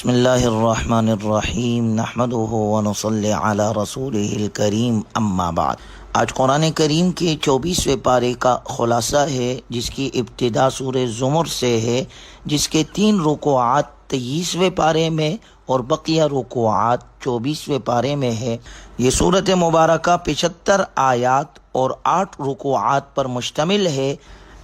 بسم اللہ الرحمن الرحیم نحمدہ ونصلی علی رسولہ الکریم اما بعد۔ آج قرآن کریم کے 24ویں پارے کا خلاصہ ہے، جس کی ابتدا سورہ زمر سے ہے، جس کے 3 رکوعات 23ویں پارے میں اور بقیہ رکوعات 24ویں پارے میں ہے۔ یہ سورۃ مبارکہ 75 آیات اور 8 رکوعات پر مشتمل ہے۔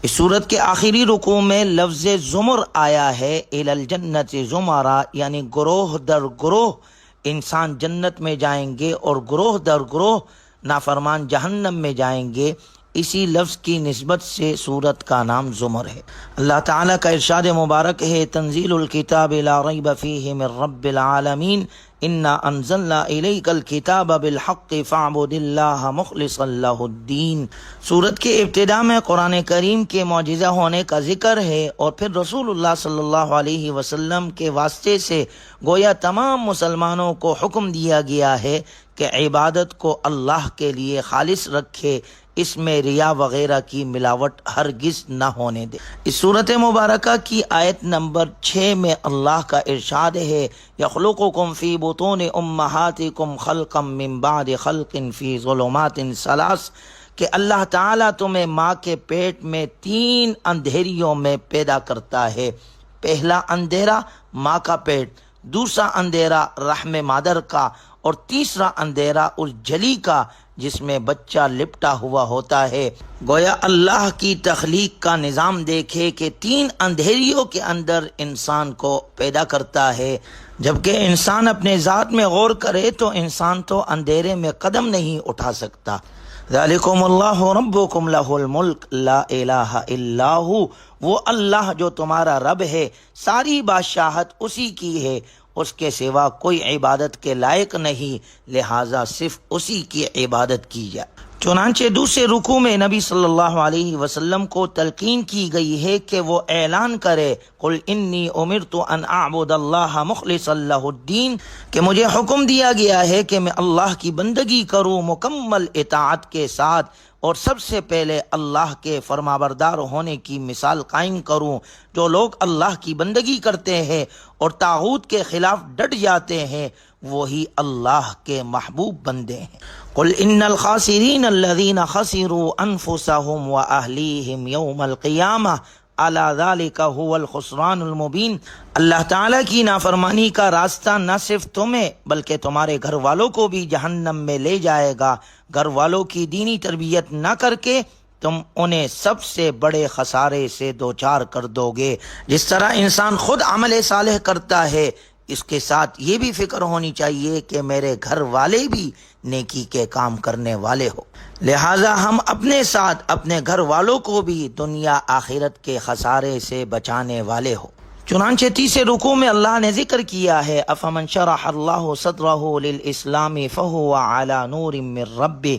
اس سورت کے آخری رکوع میں لفظ زمر آیا ہے، الی الجنت زمرا، یعنی گروہ در گروہ انسان جنت میں جائیں گے اور گروہ در گروہ نافرمان جہنم میں جائیں گے۔ اسی لفظ کی نسبت سے سورت کا نام زمر ہے۔ اللہ تعالیٰ کا ارشاد مبارک ہے، تنزیل الکتاب لا ریب فیہ من رب العالمین، انا انزلنا الیک الکتاب بالحق فاعبد اللہ مخلصا لہ الدین۔ سورت کے ابتدا میں قرآن کریم کے معجزہ ہونے کا ذکر ہے، اور پھر رسول اللہ صلی اللہ علیہ وسلم کے واسطے سے گویا تمام مسلمانوں کو حکم دیا گیا ہے کہ عبادت کو اللہ کے لیے خالص رکھے، اس میں ریا وغیرہ کی ملاوٹ ہرگز نہ ہونے دے۔ اس صورت مبارکہ کی آیت نمبر 6 میں اللہ کا ارشاد ہے، یخلقکم فی بطون امہاتکم خلقا من بعد خلق فی ظلمات 3، کہ اللہ تعالیٰ تمہیں ماں کے پیٹ میں 3 اندھیریوں میں پیدا کرتا ہے۔ پہلا اندھیرا ماں کا پیٹ، دوسرا اندھیرا رحم مادر کا، اور تیسرا اندھیرا اس جلی کا جس میں بچہ لپٹا ہوا ہوتا ہے۔ گویا اللہ کی تخلیق کا نظام دیکھے کہ 3 اندھیریوں کے اندر انسان کو پیدا کرتا ہے۔ جبکہ انسان اپنے ذات میں غور کرے تو انسان تو اندھیرے میں قدم نہیں اٹھا سکتا۔ ذالکم اللہ ربکم لہ الملک لا الہ الا ہو، وہ اللہ جو تمہارا رب ہے، ساری بادشاہت اسی کی ہے، اس کے سوا کوئی عبادت کے لائق نہیں، لہٰذا صرف اسی کی عبادت کی جائے۔ چنانچہ دوسرے رکوع میں نبی صلی اللہ علیہ وسلم کو تلقین کی گئی ہے کہ وہ اعلان کرے، قل انی امرت ان اعبد اللہ مخلصا لہ الدین، کہ مجھے حکم دیا گیا ہے کہ میں اللہ کی بندگی کروں مکمل اطاعت کے ساتھ، اور سب سے پہلے اللہ کے فرمانبردار ہونے کی مثال قائم کروں۔ جو لوگ اللہ کی بندگی کرتے ہیں اور طاغوت کے خلاف ڈٹ جاتے ہیں، وہی اللہ کے محبوب بندے ہیں۔ قل ان الخاسرین الذین خسروا انفسهم واہلیہم یوم القیامہ الا ذلک هو الخسران المبین۔ اللہ تعالیٰ کی نافرمانی کا راستہ نہ صرف تمہیں بلکہ تمہارے گھر والوں کو بھی جہنم میں لے جائے گا۔ گھر والوں کی دینی تربیت نہ کر کے تم انہیں سب سے بڑے خسارے سے دوچار کر دو گے۔ جس طرح انسان خود عمل صالح کرتا ہے، اس کے ساتھ یہ بھی فکر ہونی چاہیے کہ میرے گھر والے بھی نیکی کے کام کرنے والے ہو، لہٰذا ہم اپنے ساتھ اپنے گھر والوں کو بھی دنیا آخرت کے خسارے سے بچانے والے ہو۔ چنانچہ تیسرے رکوع میں اللہ نے ذکر کیا ہے، افمن شرح اللہ صدرہ للاسلام فہو علی نور من ربہ،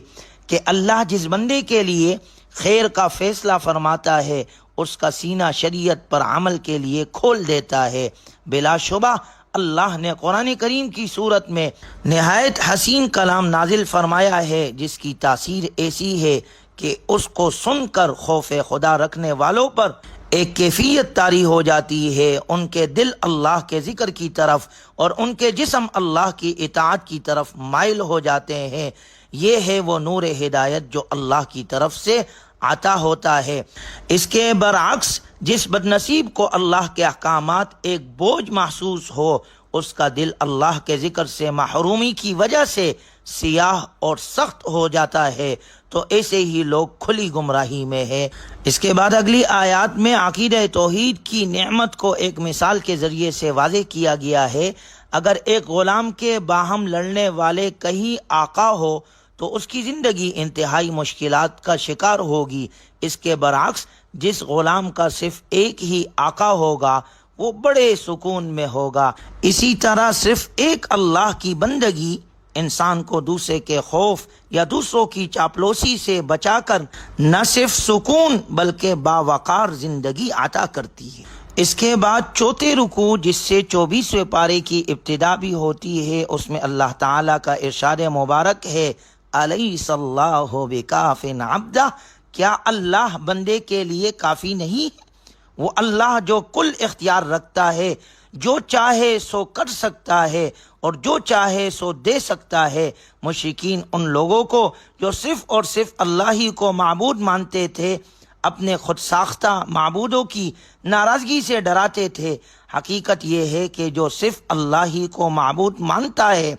کہ اللہ جس بندے کے لیے خیر کا فیصلہ فرماتا ہے اس کا سینہ شریعت پر عمل کے لیے کھول دیتا ہے۔ بلا شبہ اللہ نے قرآن کریم کی صورت میں نہایت حسین کلام نازل فرمایا ہے، جس کی تاثیر ایسی ہے کہ اس کو سن کر خوف خدا رکھنے والوں پر ایک کیفیت طاری ہو جاتی ہے، ان کے دل اللہ کے ذکر کی طرف اور ان کے جسم اللہ کی اطاعت کی طرف مائل ہو جاتے ہیں۔ یہ ہے وہ نور ہدایت جو اللہ کی طرف سے عطا ہوتا ہے۔ اس کے برعکس جس بدنصیب کو اللہ کے احکامات ایک بوجھ محسوس ہو، اس کا دل اللہ کے ذکر سے محرومی کی وجہ سے سیاہ اور سخت ہو جاتا ہے، تو ایسے ہی لوگ کھلی گمراہی میں ہے۔ اس کے بعد اگلی آیات میں عقیدہ توحید کی نعمت کو ایک مثال کے ذریعے سے واضح کیا گیا ہے۔ اگر ایک غلام کے باہم لڑنے والے کہیں آقا ہو تو اس کی زندگی انتہائی مشکلات کا شکار ہوگی۔ اس کے برعکس جس غلام کا صرف ایک ہی آقا ہوگا وہ بڑے سکون میں ہوگا۔ اسی طرح صرف ایک اللہ کی بندگی انسان کو دوسرے کے خوف یا دوسروں کی چاپلوسی سے بچا کر نہ صرف سکون بلکہ باوقار زندگی عطا کرتی ہے۔ اس کے بعد چوتھے رکوع جس سے 24ویں پارے کی ابتدا بھی ہوتی ہے، اس میں اللہ تعالیٰ کا ارشاد مبارک ہے، الیس اللہ بکاف عبدہ، کیا اللہ بندے کے لیے کافی نہیں ہے؟ وہ اللہ جو کل اختیار رکھتا ہے، جو چاہے سو کر سکتا ہے اور جو چاہے سو دے سکتا ہے۔ مشرکین ان لوگوں کو جو صرف اور صرف اللہ ہی کو معبود مانتے تھے اپنے خود ساختہ معبودوں کی ناراضگی سے ڈراتے تھے۔ حقیقت یہ ہے کہ جو صرف اللہ ہی کو معبود مانتا ہے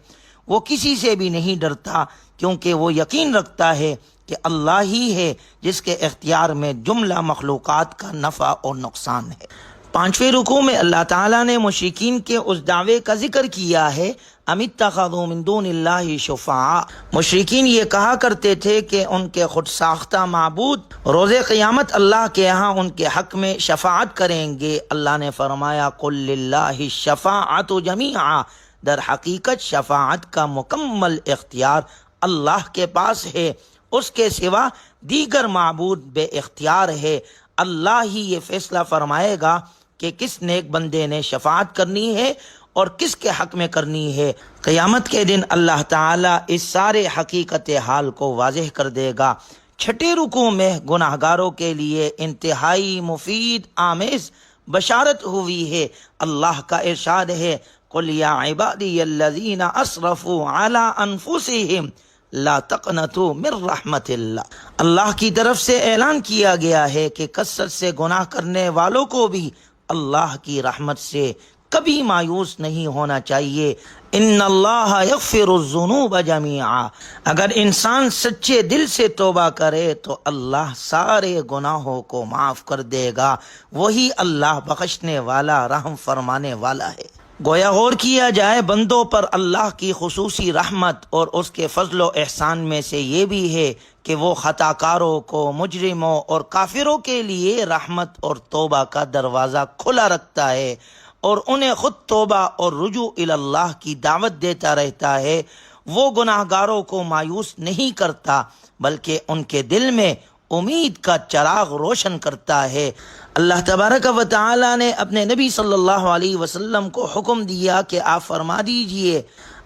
وہ کسی سے بھی نہیں ڈرتا، کیونکہ وہ یقین رکھتا ہے کہ اللہ ہی ہے جس کے اختیار میں جملہ مخلوقات کا نفع اور نقصان ہے۔ 5ویں رکوع میں اللہ تعالیٰ نے مشرکین کے اس دعوے کا ذکر کیا ہے، ام اتخذوا من دون اللہ شفعاء۔ مشرکین یہ کہا کرتے تھے کہ ان کے خود ساختہ معبود روز قیامت اللہ کے ہاں ان کے حق میں شفاعت کریں گے۔ اللہ نے فرمایا قل للہ الشفاعۃ جمیعا، در حقیقت شفاعت کا مکمل اختیار اللہ کے پاس ہے، اس کے سوا دیگر معبود بے اختیار ہے۔ اللہ ہی یہ فیصلہ فرمائے گا کہ کس نیک بندے نے شفاعت کرنی ہے اور کس کے حق میں کرنی ہے۔ قیامت کے دن اللہ تعالیٰ اس سارے حقیقت حال کو واضح کر دے گا۔ 6 رکوع میں گناہ گاروں کے لیے انتہائی مفید آمیز بشارت ہوئی ہے۔ اللہ کا ارشاد ہے قل یا عبادی الذین اسرفوا علی انفسہم لا تقنطوا من رحمت اللہ۔ اللہ کی طرف سے اعلان کیا گیا ہے کہ کثرت سے گناہ کرنے والوں کو بھی اللہ کی رحمت سے کبھی مایوس نہیں ہونا چاہیے۔ ان اللہ یغفر الذنوب جمیعا، اگر انسان سچے دل سے توبہ کرے تو اللہ سارے گناہوں کو معاف کر دے گا، وہی اللہ بخشنے والا رحم فرمانے والا ہے۔ گویا غور کیا جائے بندوں پر اللہ کی خصوصی رحمت اور اس کے فضل و احسان میں سے یہ بھی ہے کہ وہ خطا کاروں کو، مجرموں اور کافروں کے لیے رحمت اور توبہ کا دروازہ کھلا رکھتا ہے اور انہیں خود توبہ اور رجوع الی اللہ کی دعوت دیتا رہتا ہے۔ وہ گناہ گاروں کو مایوس نہیں کرتا بلکہ ان کے دل میں امید کا چراغ روشن کرتا ہے۔ اللہ تبارک و تعالی نے اپنے نبی صلی اللہ علیہ وسلم کو حکم دیا کہ آپ فرما دیجئے،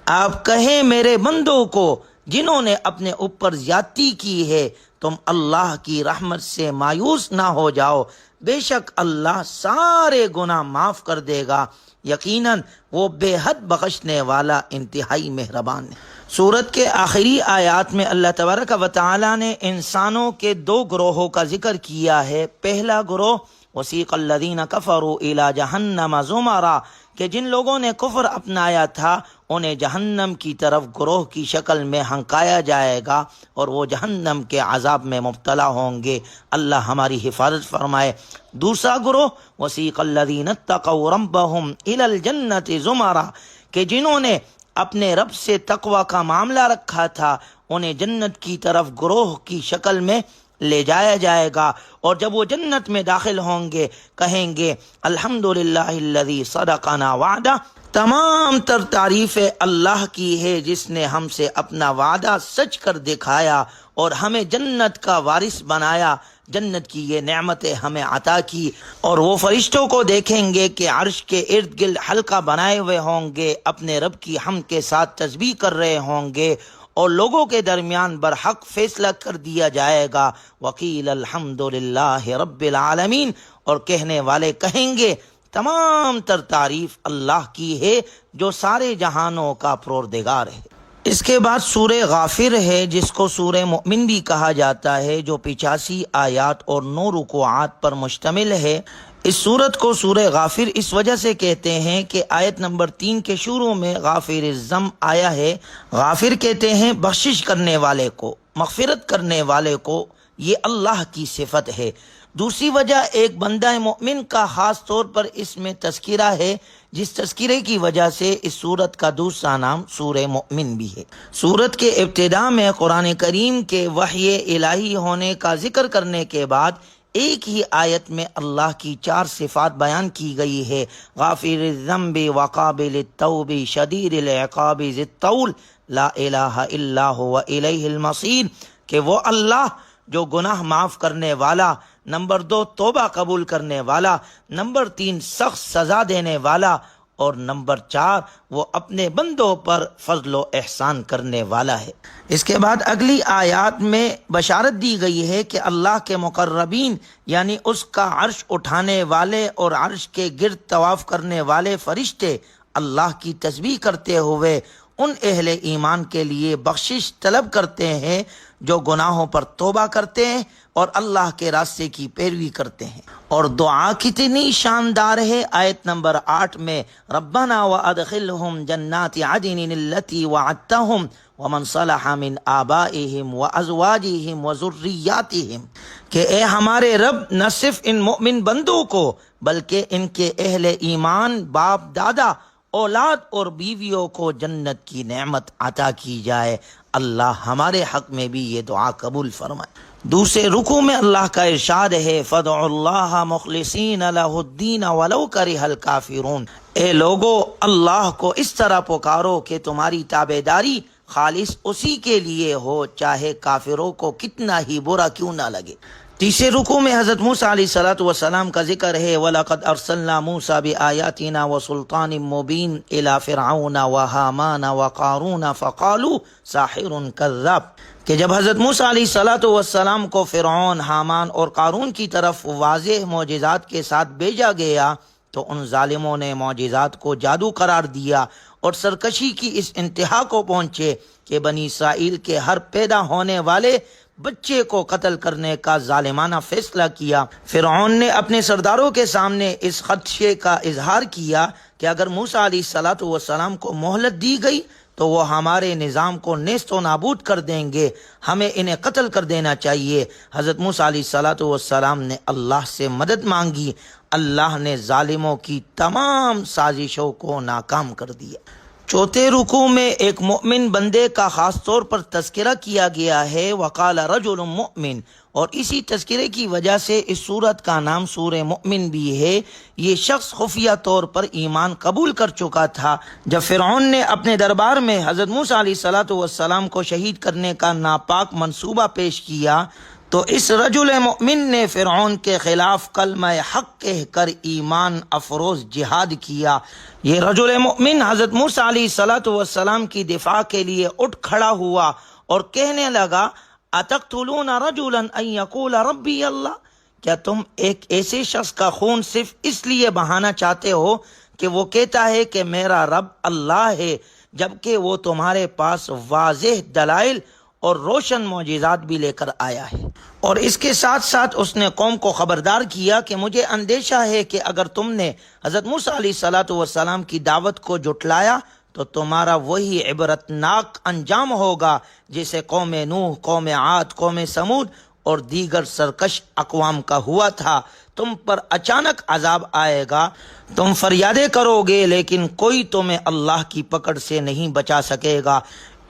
آپ کہیں میرے بندوں کو جنہوں نے اپنے اوپر زیادتی کی ہے تم اللہ کی رحمت سے مایوس نہ ہو جاؤ، بے شک اللہ سارے گناہ معاف کر دے گا، یقیناً وہ بے حد بخشنے والا انتہائی مہربان ہے۔ سورت کے آخری آیات میں اللہ تبارک و تعالی نے انسانوں کے 2 گروہوں کا ذکر کیا ہے۔ پہلا گروہ وسیق الذین کفروا الی جہنم زمرا، کہ جن لوگوں نے کفر اپنایا تھا انہیں جہنم کی طرف گروہ کی شکل میں ہنکایا جائے گا اور وہ جہنم کے عذاب میں مبتلا ہوں گے۔ اللہ ہماری حفاظت فرمائے۔ دوسرا گروہ وسیق الذین اتقوا ربہم الی الجنۃ زمرا، کہ جنہوں نے اپنے رب سے تقوی کا معاملہ رکھا تھا انہیں جنت کی طرف گروہ کی شکل میں لے جایا جائے گا، اور جب وہ جنت میں داخل ہوں گے کہیں گے الحمدللہ الذی صدقنا وعدہ، تمام تر تعریفیں اللہ کی ہے جس نے ہم سے اپنا وعدہ سچ کر دکھایا اور ہمیں جنت کا وارث بنایا، جنت کی یہ نعمتیں ہمیں عطا کی۔ اور وہ فرشتوں کو دیکھیں گے کہ عرش کے ارد گرد حلقہ بنائے ہوئے ہوں گے، اپنے رب کی حمد کے ساتھ تسبیح کر رہے ہوں گے، اور لوگوں کے درمیان برحق فیصلہ کر دیا جائے گا۔ وقیل الحمدللہ رب العالمین، اور کہنے والے کہیں گے تمام تر تعریف اللہ کی ہے جو سارے جہانوں کا پروردگار ہے۔ اس کے بعد سورہ غافر ہے جس کو سورہ مؤمن بھی کہا جاتا ہے، جو 85 آیات اور 9 رکوعات پر مشتمل ہے۔ اس سورت کو سورہ غافر اس وجہ سے کہتے ہیں کہ آیت نمبر 3 کے شروع میں غافر الذنب آیا ہے۔ غافر کہتے ہیں بخشش کرنے والے کو، مغفرت کرنے والے کو، یہ اللہ کی صفت ہے۔ دوسری وجہ ایک بندہ مومن کا خاص طور پر اس میں تذکرہ ہے، جس تذکرے کی وجہ سے اس سورت کا دوسرا نام سورہ مؤمن بھی ہے۔ سورت کے ابتداء میں قرآن کریم کے وحی الہی ہونے کا ذکر کرنے کے بعد ایک ہی آیت میں اللہ کی 4 صفات بیان کی گئی ہے۔ غافر الذنب وقابل التوب شدید العقاب ذی الطول لا الہ الا هو الیہ المصیر، کہ وہ اللہ جو گناہ معاف کرنے والا، نمبر 2 توبہ قبول کرنے والا، نمبر 3 سخت سزا دینے والا، اور نمبر 4 وہ اپنے بندوں پر فضل و احسان کرنے والا ہے۔ اس کے بعد اگلی آیات میں بشارت دی گئی ہے کہ اللہ کے مقربین یعنی اس کا عرش اٹھانے والے اور عرش کے گرد طواف کرنے والے فرشتے اللہ کی تسبیح کرتے ہوئے ان اہل ایمان کے لیے بخشش طلب کرتے ہیں جو گناہوں پر توبہ کرتے ہیں اور اللہ کے راستے کی پیروی کرتے ہیں۔ اور دعا کتنی شاندار ہے، آیت نمبر 8 میں ربنا وادخلهم جنات عدن التي وعدتهم ومن صلح من آبائهم وازواجهم وذرياتهم، کہ اے ہمارے رب نہ صرف ان مؤمن بندوں کو بلکہ ان کے اہل ایمان، باپ دادا، اولاد اور بیویوں کو جنت کی نعمت عطا کی جائے۔ اللہ ہمارے حق میں بھی یہ دعا قبول فرمائے۔ دوسرے رکوع میں اللہ کا ارشاد ہے فَادْعُوا اللَّهَ مُخْلِصِينَ لَهُ الدِّينَ وَلَوْ كَرِهَ الْكَافِرُونَ، اے لوگو اللہ کو اس طرح پکارو کہ تمہاری تابعداری خالص اسی کے لیے ہو چاہے کافروں کو کتنا ہی برا کیوں نہ لگے۔ تیسرے رکوع میں حضرت موسیٰ علیہ السلام کا ذکر ہے وَلَقَدْ أَرْسَلْنَا مُوسَىٰ بِآيَاتِنَا وَسُلْطَانٍ مُّبِينٍ إِلَىٰ فِرْعَوْنَ وَهَامَانَ وَقَارُونَ فَقَالُوا سَاحِرٌ كَذَّابٌ، کہ جب حضرت موسیٰ علیہ السلام کو فرعون، حامان اور قارون کی طرف واضح معجزات کے ساتھ بھیجا گیا تو ان ظالموں نے معجزات کو جادو قرار دیا اور سرکشی کی اس انتہا کو پہنچے کہ بنی اسرائیل کے ہر پیدا ہونے والے بچے کو قتل کرنے کا ظالمانہ فیصلہ کیا۔ فرعون نے اپنے سرداروں کے سامنے اس خدشے کا اظہار کیا کہ اگر موسیٰ علیہ السلام کو مہلت دی گئی تو وہ ہمارے نظام کو نیست و نابود کر دیں گے، ہمیں انہیں قتل کر دینا چاہیے۔ حضرت موسیٰ علیہ السلام نے اللہ سے مدد مانگی، اللہ نے ظالموں کی تمام سازشوں کو ناکام کر دیا۔ چوتھے رکوع میں ایک مؤمن بندے کا خاص طور پر تذکرہ کیا گیا ہے وقال رجل مؤمن، اور اسی تذکرے کی وجہ سے اس سورت کا نام سورہ مؤمن بھی ہے۔ یہ شخص خفیہ طور پر ایمان قبول کر چکا تھا۔ جب فرعون نے اپنے دربار میں حضرت موسیٰ علیہ السلام کو شہید کرنے کا ناپاک منصوبہ پیش کیا تو اس رجل مؤمن نے فرعون کے خلاف کلمہ حق کہہ کر ایمان افروز جہاد کیا۔ یہ رجل مؤمن حضرت موسیٰ علیہ السلام کی دفاع کے لیے اٹھ کھڑا ہوا اور کہنے لگا اتقتلون رجلا ان یقول ربی اللہ، کیا تم ایک ایسے شخص کا خون صرف اس لیے بہانا چاہتے ہو کہ وہ کہتا ہے کہ میرا رب اللہ ہے، جبکہ وہ تمہارے پاس واضح دلائل اور روشن معجزات بھی لے کر آیا ہے۔ اور اس کے ساتھ ساتھ اس نے قوم کو خبردار کیا کہ مجھے اندیشہ ہے کہ اگر تم نے حضرت موسیٰ علیہ السلام کی دعوت کو جھٹلایا تو تمہارا وہی عبرتناک انجام ہوگا جیسے قوم نوح، قوم عاد، قوم سمود اور دیگر سرکش اقوام کا ہوا تھا۔ تم پر اچانک عذاب آئے گا، تم فریادیں کرو گے لیکن کوئی تمہیں اللہ کی پکڑ سے نہیں بچا سکے گا۔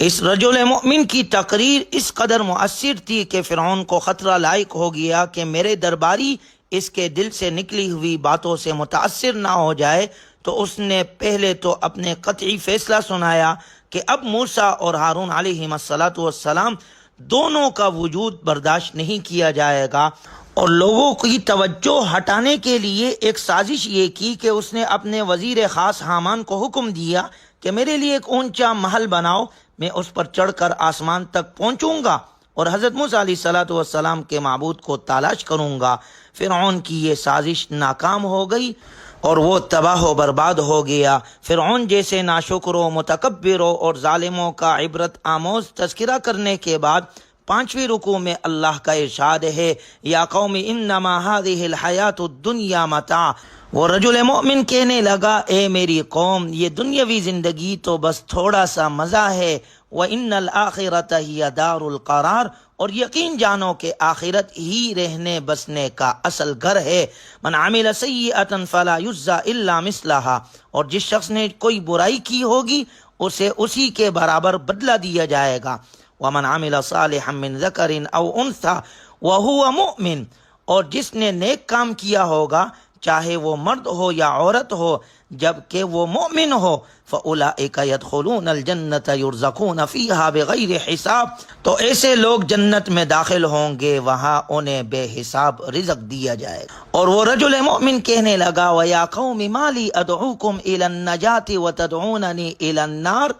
اس رجل مؤمن کی تقریر اس قدر مؤثر تھی کہ فرعون کو خطرہ لاحق ہو گیا کہ میرے درباری اس کے دل سے نکلی ہوئی باتوں سے متاثر نہ ہو جائے، تو اس نے پہلے تو اپنے قطعی فیصلہ سنایا کہ اب موسیٰ اور ہارون علیہ السلام دونوں کا وجود برداشت نہیں کیا جائے گا، اور لوگوں کی توجہ ہٹانے کے لیے ایک سازش یہ کی کہ اس نے اپنے وزیر خاص حامان کو حکم دیا کہ میرے لیے ایک اونچا محل بناؤ، میں اس پر چڑھ کر آسمان تک پہنچوں گا اور حضرت موسیٰ علیہ السلام کے معبود کو تلاش کروں گا۔ فرعون کی یہ سازش ناکام ہو گئی اور وہ تباہ و برباد ہو گیا۔ فرعون جیسے ناشکروں، متکبروں اور ظالموں کا عبرت آموز تذکرہ کرنے کے بعد 5ویں رکوع میں اللہ کا ارشاد ہے یا قوم انما هذه الحیات الدنیا متاع، وہ رجل مومن کہنے لگا اے میری قوم یہ دنیاوی زندگی تو بس تھوڑا سا مزہ ہے، وَإِنَّ الْآخِرَةَ هِيَ دَارُ الْقَرَارِ، اور یقین جانو کہ آخرت ہی رہنے بسنے کا اصل گھر ہے۔ من عمل سیئۃ فلا یجزی الا مثلها، اور جس شخص نے کوئی برائی کی ہوگی اسے اسی کے برابر بدلہ دیا جائے گا۔ ومن عمل صالحا من ذکر او انثى وهو مؤمن، اور جس نے نیک کام کیا ہوگا چاہے وہ مرد ہو یا عورت ہو، جبکہ وہ مومن ہو، فَأُولَئِكَ يَدْخُلُونَ الْجَنَّةَ يُرْزَقُونَ فِيهَا بِغَيْرِ حِسَاب، تو ایسے لوگ جنت میں داخل ہوں گے، وہاں انہیں بے حساب رزق دیا جائے گا۔ اور وہ رجل مومن کہنے لگا وَيَا قَوْمِ مَا لِي أَدْعُوكُمْ إِلَى النَّجَاةِ وَتَدْعُونَنِي إِلَى النَّارِ،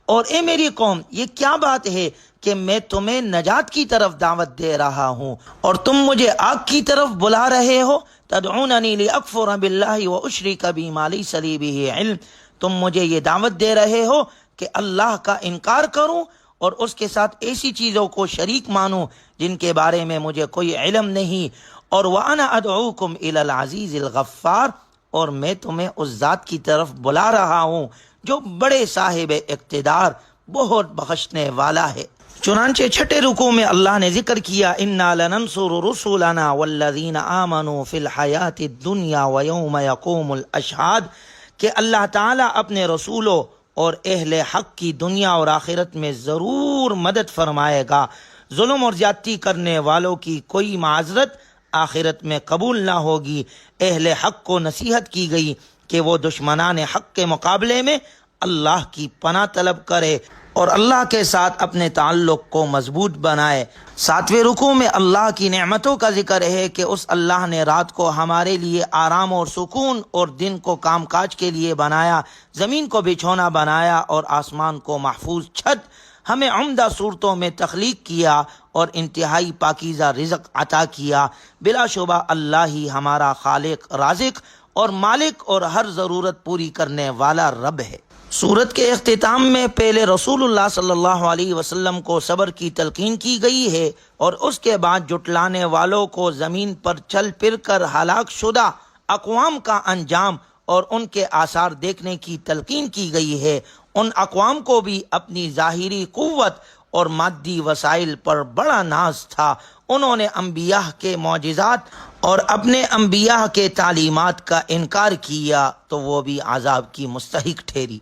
اور اے میری قوم، یہ کیا بات ہے کہ میں تمہیں نجات کی طرف دعوت دے رہا ہوں اور تم مجھے آگ کی طرف بلا رہے ہو؟ تدعوننی لأکفر باللہ واشرک بہ ما لیس لی بہ علم، تم مجھے یہ دعوت دے رہے ہو کہ اللہ کا انکار کروں اور اس کے ساتھ ایسی چیزوں کو شریک مانوں جن کے بارے میں مجھے کوئی علم نہیں، اور وَأَنَا أَدْعُوكُمْ إِلَى الْعَزِيزِ الْغَفَّارِ، اور میں تمہیں اس ذات کی طرف بلا رہا ہوں جو بڑے صاحب اقتدار، بہت بخشنے والا ہے۔ چنانچہ چھٹے رکوع میں اللہ نے ذکر کیا اِنَّا لَنَنصُرُ رُسُلَنَا وَالَّذِينَ آمَنُوا فِي الْحَيَاةِ الدُّنْيَا وَيَوْمَ يَقُومُ الْأَشْهَادُ، کہ اللہ تعالیٰ اپنے رسولوں اور اہل حق کی دنیا اور آخرت میں ضرور مدد فرمائے گا۔ ظلم اور زیادتی کرنے والوں کی کوئی معذرت آخرت میں قبول نہ ہوگی۔ اہل حق کو نصیحت کی گئی کہ وہ دشمنان حق کے مقابلے میں اللہ کی پناہ طلب کرے اور اللہ کے ساتھ اپنے تعلق کو مضبوط بنائے۔ ساتویں رکوع میں اللہ کی نعمتوں کا ذکر ہے کہ اس اللہ نے رات کو ہمارے لیے آرام اور سکون اور دن کو کام کاج کے لیے بنایا، زمین کو بچھونا بنایا اور آسمان کو محفوظ چھت، ہمیں عمدہ صورتوں میں تخلیق کیا اور انتہائی پاکیزہ رزق عطا کیا۔ بلا شبہ اللہ ہی ہمارا خالق، رازق اور مالک اور ہر ضرورت پوری کرنے والا رب ہے۔ سورت کے اختتام میں پہلے رسول اللہ صلی اللہ علیہ وسلم کو صبر کی تلقین کی گئی ہے اور اس کے بعد جٹلانے والوں کو زمین پر چل پھر کر ہلاک شدہ اقوام کا انجام اور ان کے آثار دیکھنے کی تلقین کی گئی ہے۔ ان اقوام کو بھی اپنی ظاہری قوت اور مادی وسائل پر بڑا ناز تھا، انہوں نے انبیاء کے معجزات اور اپنے انبیاء کے تعلیمات کا انکار کیا تو وہ بھی عذاب کی مستحق ٹھہری۔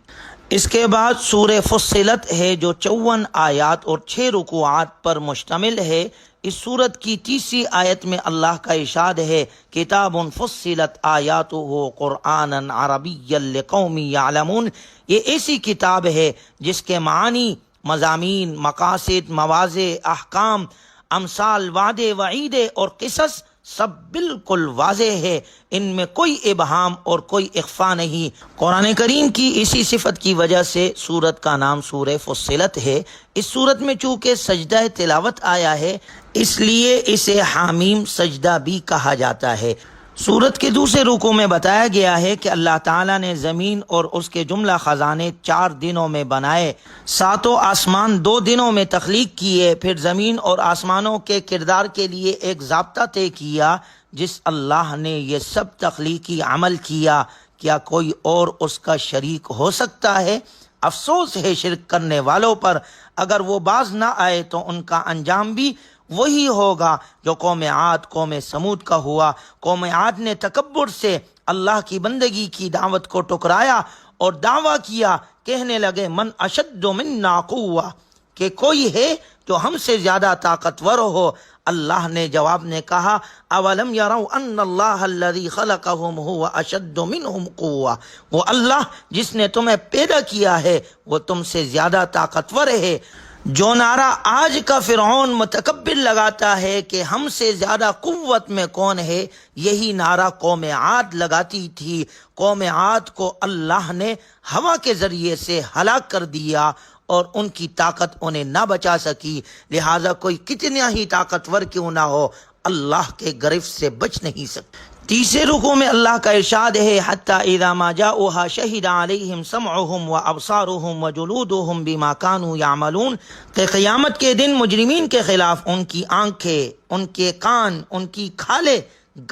اس کے بعد سورہ فصلت ہے جو 54 آیات اور 6 رکوعات پر مشتمل ہے۔ اس سورت کی 30 آیت میں اللہ کا ارشاد ہے کتاب فصلت آیاتہ قرآنا عربیا لقوم یعلمون، یہ ایسی کتاب ہے جس کے معنی، مضامین، مقاصد، مواضع، احکام، امثال، وعدے، وعیدے اور قصص سب بالکل واضح ہے، ان میں کوئی ابہام اور کوئی اخفا نہیں۔ قرآن کریم کی اسی صفت کی وجہ سے سورت کا نام سورہ فصلت ہے۔ اس سورت میں چونکہ سجدہ تلاوت آیا ہے اس لیے اسے حامیم سجدہ بھی کہا جاتا ہے۔ سورت کے دوسرے رکوع میں بتایا گیا ہے کہ اللہ تعالیٰ نے زمین اور اس کے جملہ خزانے 4 دنوں میں بنائے، 7 آسمان 2 دنوں میں تخلیق کیے، پھر زمین اور آسمانوں کے کردار کے لیے ایک ضابطہ طے کیا۔ جس اللہ نے یہ سب تخلیقی عمل کیا، کیا کوئی اور اس کا شریک ہو سکتا ہے؟ افسوس ہے شرک کرنے والوں پر، اگر وہ باز نہ آئے تو ان کا انجام بھی وہی ہوگا جو قوم عاد، قوم سمود کا ہوا۔ قوم عاد نے تکبر سے اللہ کی بندگی کی دعوت کو ٹکرایا اور دعویٰ کیا، کہنے لگے من اشد منا قوہ، کہ کوئی ہے جو ہم سے زیادہ طاقتور ہو۔ اللہ نے جواب میں کہا اولم یروا ان اللہ الذی خلقہم هو اشد منہم قوہ، وہ اللہ جس نے تمہیں پیدا کیا ہے وہ تم سے زیادہ طاقتور ہے۔ جو نعرہ آج کا فرعون متکبر لگاتا ہے کہ ہم سے زیادہ قوت میں کون ہے، یہی نعرہ قوم عاد لگاتی تھی۔ قوم عاد کو اللہ نے ہوا کے ذریعے سے ہلاک کر دیا اور ان کی طاقت انہیں نہ بچا سکی، لہٰذا کوئی کتنا ہی طاقتور کیوں نہ ہو اللہ کے گرفت سے بچ نہیں سکتا۔ تیسرے رکوع میں اللہ کا ارشاد ہے حتی اذا ما جاؤها شہد علیہم سمعہم وابصارہم وجلودہم بما کانوا یعملون، کہ قیامت کے دن مجرمین کے خلاف ان کی آنکھیں، ان کے کان، ان کی کھالیں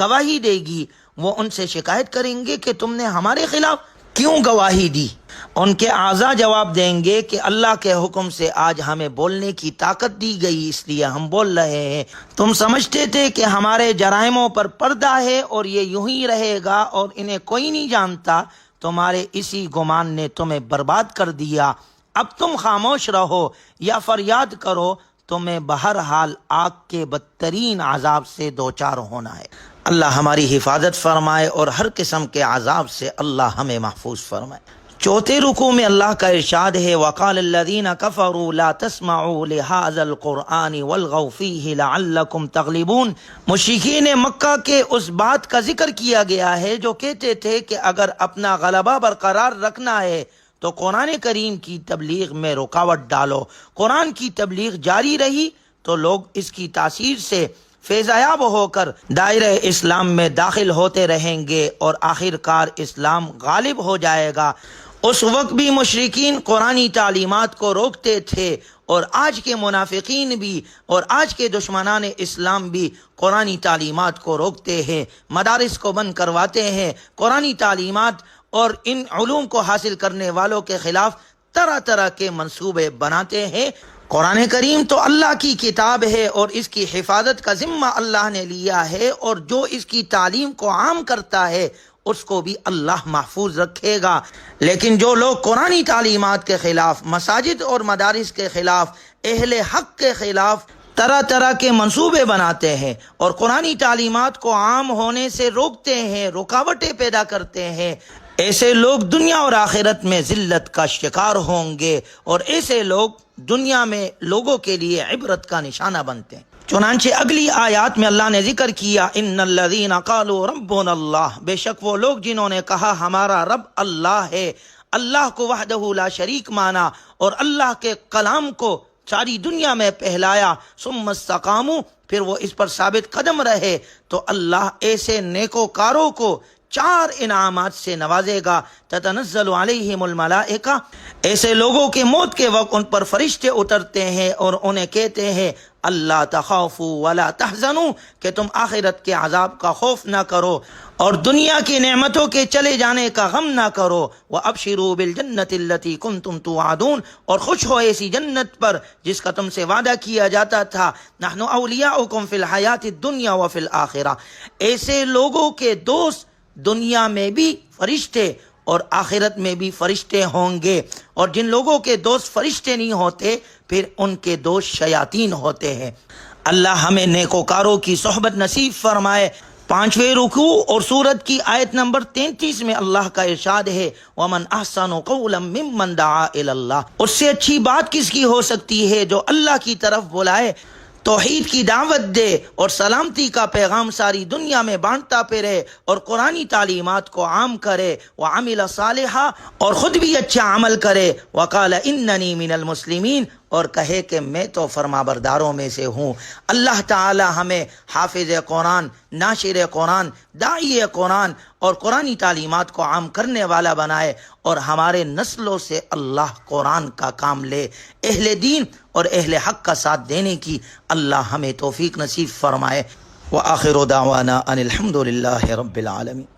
گواہی دے گی۔ وہ ان سے شکایت کریں گے کہ تم نے ہمارے خلاف کیوں گواہی دی؟ ان کے اعضاء جواب دیں گے کہ اللہ کے حکم سے آج ہمیں بولنے کی طاقت دی گئی، اس لیے ہم بول رہے ہیں۔ تم سمجھتے تھے کہ ہمارے جرائموں پر پردہ ہے اور یہ یوں ہی رہے گا اور انہیں کوئی نہیں جانتا، تمہارے اسی گمان نے تمہیں برباد کر دیا۔ اب تم خاموش رہو یا فریاد کرو تمہیں بہرحال آگ کے بدترین عذاب سے دوچار ہونا ہے۔ اللہ ہماری حفاظت فرمائے اور ہر قسم کے عذاب سے اللہ ہمیں محفوظ فرمائے۔ چوتھے رکوع میں اللہ کا ارشاد ہے وَقَالَ الَّذِينَ كَفَرُوا لَا تَسْمَعُوا لِهَذَا الْقُرْآنِ وَالْغَوْا فِيهِ لَعَلَّكُمْ تَغْلِبُونَ۔ مشرکین مکہ کے اس بات کا ذکر کیا گیا ہے جو کہتے تھے کہ اگر اپنا غلبہ برقرار رکھنا ہے تو قرآن کریم کی تبلیغ میں رکاوٹ ڈالو۔ قرآن کی تبلیغ جاری رہی تو لوگ اس کی تاثیر سے فیضیاب ہو کر دائرہ اسلام میں داخل ہوتے رہیں گے اور آخر کار اسلام غالب ہو جائے گا۔ اس وقت بھی مشرکین قرآنی تعلیمات کو روکتے تھے اور آج کے منافقین بھی اور آج کے دشمنان اسلام بھی قرآنی تعلیمات کو روکتے ہیں، مدارس کو بند کرواتے ہیں، قرآنی تعلیمات اور ان علوم کو حاصل کرنے والوں کے خلاف طرح طرح کے منصوبے بناتے ہیں۔ قرآن کریم تو اللہ کی کتاب ہے اور اس کی حفاظت کا ذمہ اللہ نے لیا ہے، اور جو اس کی تعلیم کو عام کرتا ہے اس کو بھی اللہ محفوظ رکھے گا۔ لیکن جو لوگ قرآنی تعلیمات کے خلاف، مساجد اور مدارس کے خلاف، اہل حق کے خلاف طرح طرح کے منصوبے بناتے ہیں اور قرآنی تعلیمات کو عام ہونے سے روکتے ہیں، رکاوٹیں پیدا کرتے ہیں، ایسے لوگ دنیا اور آخرت میں ذلت کا شکار ہوں گے، اور ایسے لوگ دنیا میں لوگوں کے لیے عبرت کا نشانہ بنتے ہیں۔ چنانچہ اگلی آیات میں اللہ نے ذکر کیا ان الذین قالوا ربنا اللہ، بے شک وہ لوگ جنہوں نے کہا ہمارا رب اللہ ہے، اللہ کو وحدہ لا شریک مانا اور اللہ کے کلام کو ساری دنیا میں پہلایا، ثم استقاموا، پھر وہ اس پر ثابت قدم رہے، تو اللہ ایسے نیکوکاروں کو 4 انعامات سے نوازے گا۔ تتنزل علیہم الملائکہ، ایسے لوگوں کے موت کے وقت ان پر فرشتے اترتے ہیں اور انہیں کہتے ہیں اللہ تخافوا ولا تحزنوا، کہ تم آخرت کے عذاب کا خوف نہ کرو اور دنیا کی نعمتوں کے چلے جانے کا غم نہ کرو، وابشروا بالجنۃ التي كنتم توعدون، اور خوش ہو ایسی جنت پر جس کا تم سے وعدہ کیا جاتا تھا، نحن اولیاؤکم فی الحیات الدنیا وفی الآخرہ، ایسے لوگوں کے دوست دنیا میں بھی فرشتے اور آخرت میں بھی فرشتے ہوں گے، اور جن لوگوں کے دوست فرشتے نہیں ہوتے پھر ان کے دوست شیاطین ہوتے ہیں۔ اللہ ہمیں نیکوکاروں کی صحبت نصیب فرمائے۔ 5ویں رکوع اور سورت کی آیت نمبر 33 میں اللہ کا ارشاد ہے وَمَنْ أَحْسَنُ قَوْلًا مِّمَّنْ دَعَا إِلَى اللَّهِ، اس سے اچھی بات کس کی ہو سکتی ہے جو اللہ کی طرف بلائے، توحید کی دعوت دے اور سلامتی کا پیغام ساری دنیا میں بانٹتا پھرے اور قرآنی تعلیمات کو عام کرے، وعمل صالحا، اور خود بھی اچھا عمل کرے، وقال اننی من المسلمین، اور کہے کہ میں تو فرما برداروں میں سے ہوں۔ اللہ تعالی ہمیں حافظ قرآن، ناشر قرآن، داعی قرآن اور قرآنی تعلیمات کو عام کرنے والا بنائے، اور ہمارے نسلوں سے اللہ قرآن کا کام لے، اہل دین اور اہل حق کا ساتھ دینے کی اللہ ہمیں توفیق نصیب فرمائے۔ وآخر دعوانا ان الحمد للہ رب العالمین۔